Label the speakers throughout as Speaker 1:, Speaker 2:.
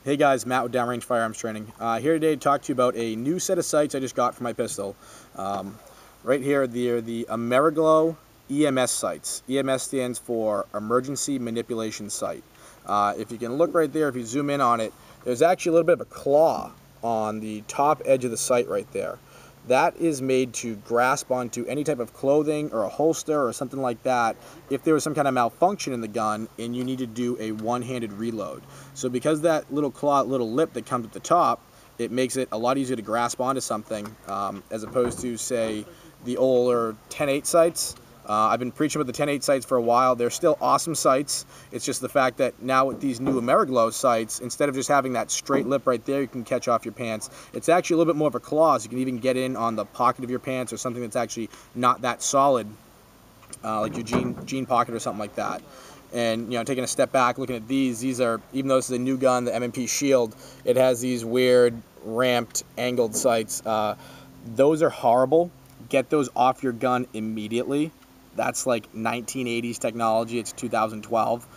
Speaker 1: Hey guys, Matt with Downrange Firearms Training. Here today to talk to you about a new set of sights I just got for my pistol. Right here, they're the Ameriglo EMS sights. EMS stands for Emergency Manipulation Sight. If you can look right there, if you zoom in on it, there's actually a little bit of a claw on the top edge of the sight right there. That is made to grasp onto any type of clothing or a holster or something like that if there was some kind of malfunction in the gun and you need to do a one-handed reload. So because that little claw, little lip that comes at the top, it makes it a lot easier to grasp onto something as opposed to, say, the older 10-8 sights. I've been preaching about the 10-8 sights for a while. They're still awesome sights. It's just the fact that now with these new Ameriglo sights, instead of just having that straight lip right there you can catch off your pants, it's actually a little bit more of a claw, so you can even get in on the pocket of your pants or something that's actually not that solid, like your jean pocket or something like that. And, you know, taking a step back, looking at these are, even though this is a new gun, the M&P Shield, it has these weird ramped, angled sights. Those are horrible. Get those off your gun immediately. That's like 1980s technology. It's 2012.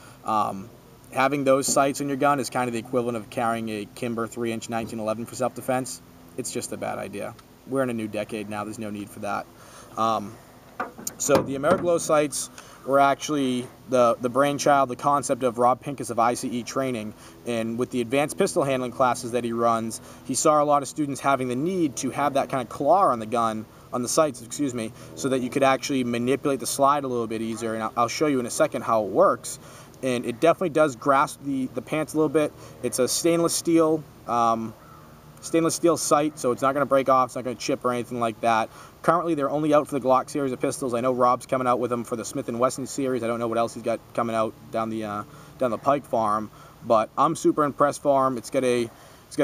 Speaker 1: Having those sights in your gun is kind of the equivalent of carrying a Kimber 3-inch 1911 for self-defense. It's just a bad idea. We're in a new decade now. There's no need for that. So the Ameriglo sights were actually the brainchild, the concept of Pincus of I.C.E. training. And with the advanced pistol handling classes that he runs, he saw a lot of students having the need to have that kind of claw on the gun, on the sights, excuse me, so that you could actually manipulate the slide a little bit easier. And I'll show you in a second how it works. And it definitely does grasp the pants a little bit. It's a stainless steel sight, so it's not going to break off, it's not going to chip or anything like that. Currently, they're only out for the Glock series of pistols. I know Rob's coming out with them for the Smith & Wesson series. I don't know what else he's got coming out down the Pike farm, but I'm super impressed for him. It's got a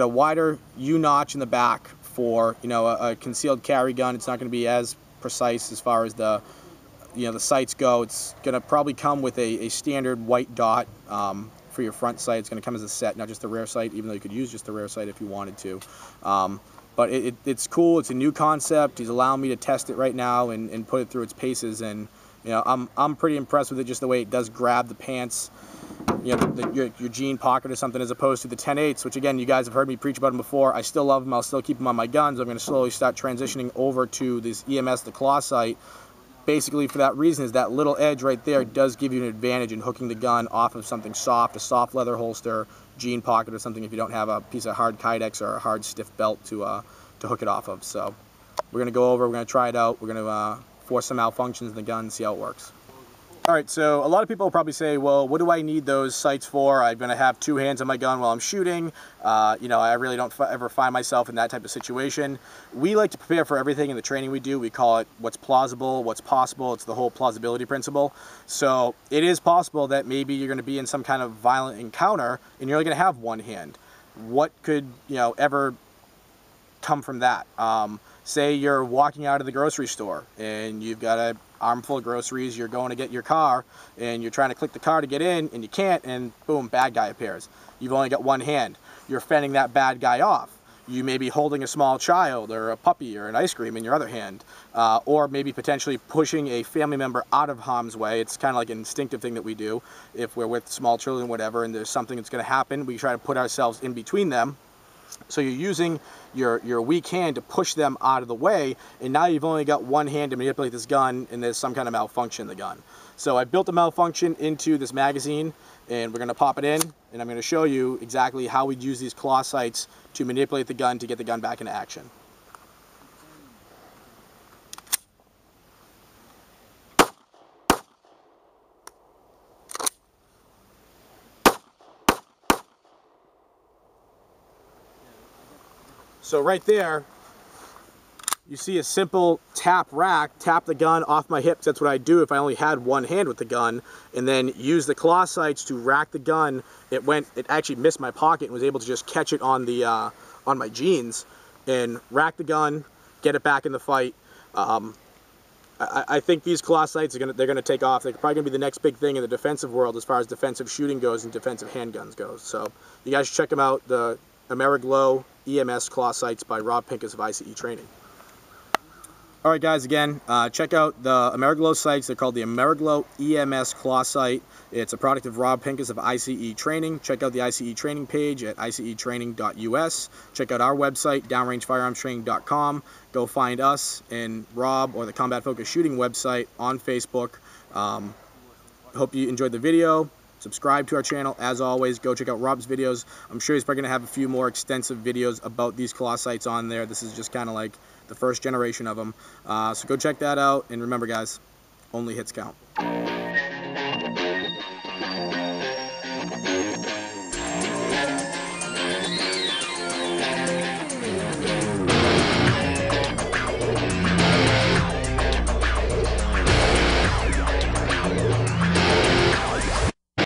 Speaker 1: wider U-notch in the back for, you know, a concealed carry gun. It's not going to be as precise as far as the sights go. It's going to probably come with a standard white dot for your front sight. It's going to come as a set, not just the rear sight, even though you could use just the rear sight if you wanted to. But it's cool. It's a new concept. He's allowing me to test it right now and put it through its paces. And, you know, I'm pretty impressed with it, just the way it does grab the pants, you know, your jean pocket or something, as opposed to the 10-8s, which, again, you guys have heard me preach about them before. I still love them. I'll still keep them on my guns. I'm going to slowly start transitioning over to this EMS, the claw sight. Basically, for that reason, is that little edge right there does give you an advantage in hooking the gun off of something soft, a soft leather holster, jean pocket or something, if you don't have a piece of hard Kydex or a hard stiff belt to hook it off of. So we're going to go over, we're going to try it out, we're going to force some malfunctions in the gun and see how it works. Alright, so a lot of people will probably say, well, what do I need those sights for? I'm going to have two hands on my gun while I'm shooting. You know, I really don't ever find myself in that type of situation. We like to prepare for everything in the training we do. We call it what's plausible, what's possible. It's the whole plausibility principle. So it is possible that maybe you're going to be in some kind of violent encounter and you're only going to have one hand. What could, you know, ever come from that? Say you're walking out of the grocery store and you've got an armful of groceries, you're going to get your car and you're trying to click the car to get in and you can't, and boom, bad guy appears. You've only got one hand. You're fending that bad guy off. You may be holding a small child or a puppy or an ice cream in your other hand, or maybe potentially pushing a family member out of harm's way. It's kind of like an instinctive thing that we do. If we're with small children, whatever, and there's something that's going to happen, we try to put ourselves in between them. So you're using your weak hand to push them out of the way, and now you've only got one hand to manipulate this gun, and there's some kind of malfunction in the gun. So I built a malfunction into this magazine, and we're going to pop it in, and I'm going to show you exactly how we'd use these claw sights to manipulate the gun to get the gun back into action. So right there, you see a simple tap rack, tap the gun off my hips. That's what I'd do if I only had one hand with the gun, and then use the claw sights to rack the gun. It actually missed my pocket and was able to just catch it on my jeans and rack the gun, get it back in the fight. I think these claw sights they're gonna take off. They're probably gonna be the next big thing in the defensive world as far as defensive shooting goes and defensive handguns goes. So you guys should check them out. The Ameriglo EMS claw sights by Pincus of I.C.E. training. All right, guys, again, check out the Ameriglo sites. They're called the Ameriglo EMS claw sight. It's a product of Rob Pincus of I.C.E. Training. Check out the I.C.E. Training page at icetraining.us. Check out our website, downrangefirearmstraining.com. Go find us and Rob or the Combat Focus Shooting website on Facebook. Hope you enjoyed the video. Subscribe to our channel. As always, go check out Rob's videos. I'm sure he's probably going to have a few more extensive videos about these claw sights on there. This is just kind of like the first generation of them. So go check that out. And remember, guys, only hits count.